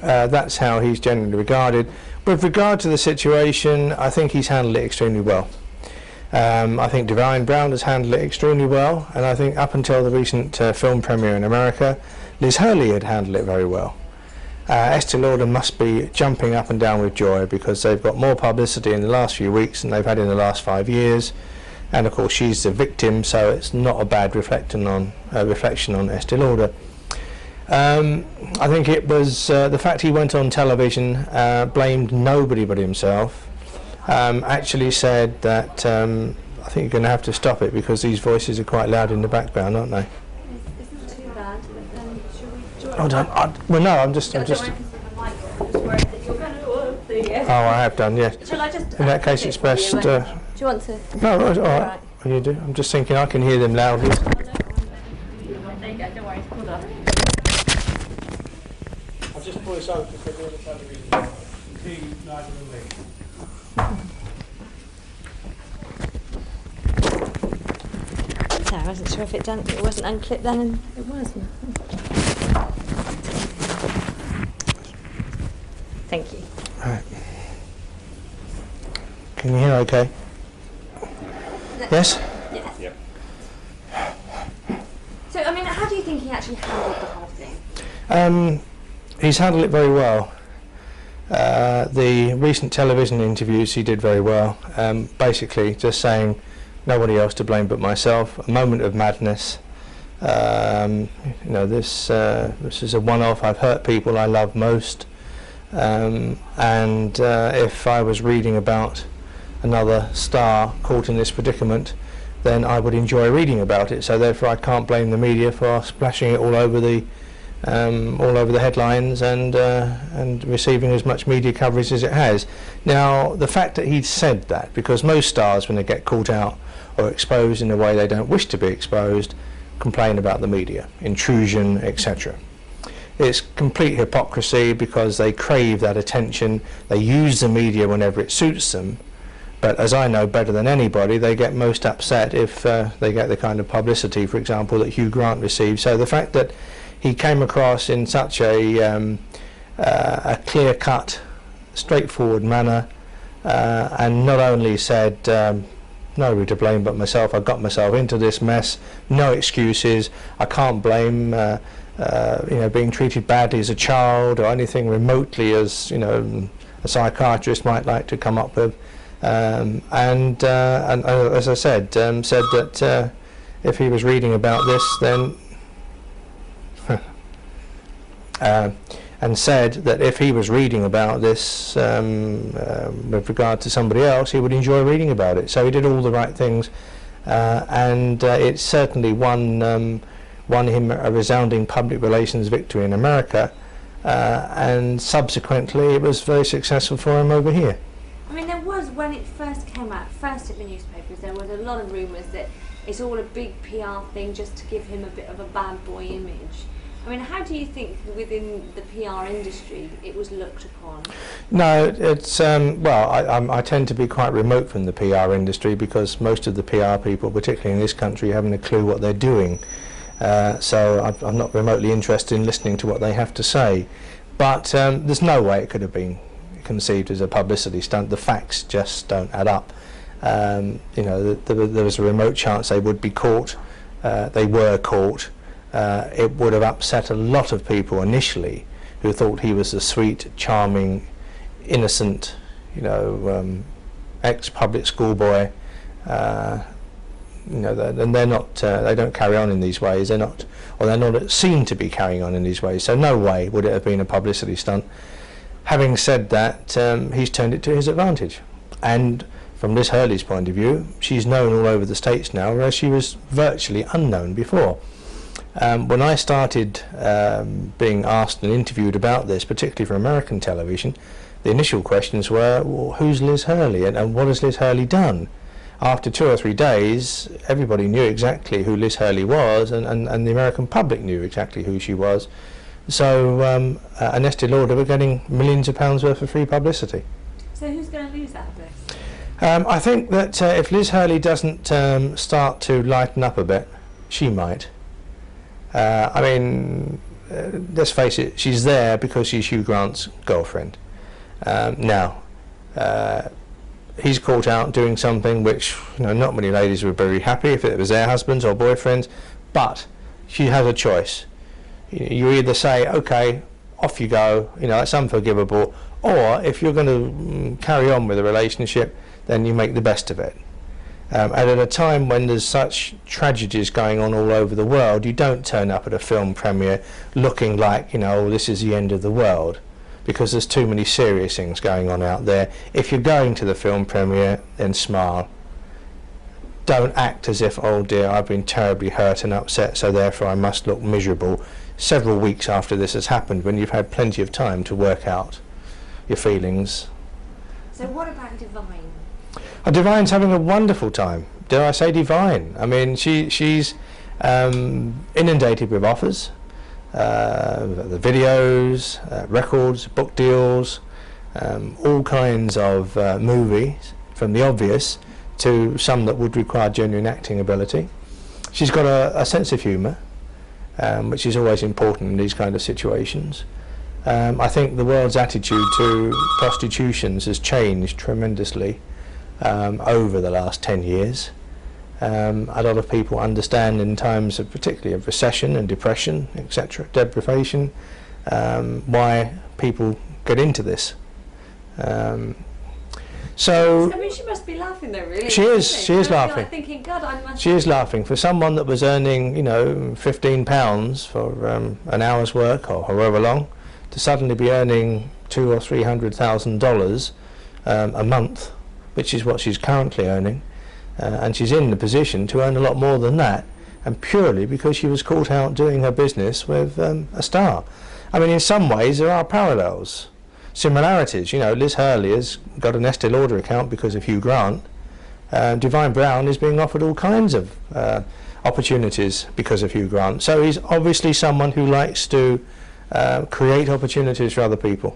That's how he's generally regarded. With regard to the situation, I think he's handled it extremely well. I think Divine Brown has handled it extremely well, and I think up until the recent film premiere in America, Liz Hurley had handled it very well. Estee Lauder must be jumping up and down with joy because they've got more publicity in the last few weeks than they've had in the last 5 years, and of course she's the victim, so it's not a bad reflection on Estee Lauder. I think it was the fact he went on television, blamed nobody but himself, actually said that I think you're going to have to stop it because these voices are quite loud in the background, aren't they? Isn't too bad, but should we... Hold on. Well, no, I'm just... Oh, I have done, yes. Shall I just... In that case, it's best... do you want to... No, all right. Well, you do. I'm just thinking I can hear them loudly. There you go, don't worry, hold on. I'll just pull this over because the other television see neither of me. So I wasn't sure if it wasn't unclipped then, and it wasn't. Thank you. Right. Can you hear okay? Yes? Yes. Yep. So, I mean, how do you think he actually handled the whole thing? He's handled it very well. The recent television interviews he did very well. Basically just saying nobody else to blame but myself, a moment of madness. You know, this is a one-off. I've hurt people I love most, and if I was reading about another star caught in this predicament, then I would enjoy reading about it. So therefore I can't blame the media for splashing it all over the headlines and receiving as much media coverage as it has. Now, the fact that he'd said that, because most stars, when they get caught out or exposed in a way they don't wish to be exposed, complain about the media, intrusion, etc. It's complete hypocrisy because they crave that attention. They use the media whenever it suits them. But as I know better than anybody, they get most upset if they get the kind of publicity, for example, that Hugh Grant received. So the fact that he came across in such a clear-cut, straightforward manner, and not only said, nobody to blame but myself, I got myself into this mess, no excuses, I can't blame you know, being treated badly as a child or anything remotely as, you know, a psychiatrist might like to come up with. And as I said, said that if he was reading about this, then and said that if he was reading about this with regard to somebody else, he would enjoy reading about it. So he did all the right things, and it certainly won him a resounding public relations victory in America, and subsequently it was very successful for him over here. I mean, there was, when it first came out, first in the newspapers, there was a lot of rumours that it's all a big PR thing just to give him a bit of a bad boy image. I mean, how do you think within the PR industry it was looked upon? No, it's, well, I tend to be quite remote from the PR industry because most of the PR people, particularly in this country, haven't a clue what they're doing. So I'm not remotely interested in listening to what they have to say. But there's no way it could have been conceived as a publicity stunt. The facts just don't add up. You know, there was a remote chance they would be caught. They were caught. It would have upset a lot of people initially who thought he was a sweet, charming, innocent, you know, ex-public schoolboy. You know, and they're not. They don't carry on in these ways. They're not, or they're not seen to be carrying on in these ways. So no way would it have been a publicity stunt. Having said that, he's turned it to his advantage, and from Liz Hurley's point of view, she's known all over the States now, whereas she was virtually unknown before. When I started being asked and interviewed about this, particularly for American television, the initial questions were, well, who's Liz Hurley and what has Liz Hurley done? After 2 or 3 days, everybody knew exactly who Liz Hurley was, and the American public knew exactly who she was. So and Estee Lauder were getting millions of pounds worth of free publicity. So who's going to lose out of this? I think that if Liz Hurley doesn't start to lighten up a bit, she might. I mean, let's face it, she's there because she's Hugh Grant's girlfriend. Now, he's caught out doing something which, you know, not many ladies would be very happy if it was their husbands or boyfriends, but she has a choice. You either say, okay, off you go, you know, it's unforgivable, or if you're going to carry on with a relationship, then you make the best of it. And at a time when there's such tragedies going on all over the world, you don't turn up at a film premiere looking like, you know, this is the end of the world, because there's too many serious things going on out there. If you're going to the film premiere, then smile. Don't act as if, oh dear, I've been terribly hurt and upset, so therefore I must look miserable several weeks after this has happened, when you've had plenty of time to work out your feelings. So what about Divine? Divine's having a wonderful time. Dare I say Divine? I mean, she's inundated with offers, the videos, records, book deals, all kinds of movies, from the obvious to some that would require genuine acting ability. She's got a sense of humour, which is always important in these kind of situations. I think the world's attitude to prostitutions has changed tremendously over the last 10 years. A lot of people understand in times of, particularly of recession and depression, etc., deprivation, why people get into this. So I mean, she must be laughing though, really. She is laughing. Like thinking, God, I must. She is laughing. For someone that was earning, you know, £15 for an hour's work or however long, to suddenly be earning $200,000 or $300,000 a month, which is what she's currently earning, and she's in the position to earn a lot more than that, and purely because she was caught out doing her business with a star. I mean, in some ways there are parallels, similarities. You know, Liz Hurley has got an Estee Lauder account because of Hugh Grant. Divine Brown is being offered all kinds of opportunities because of Hugh Grant. So he's obviously someone who likes to create opportunities for other people.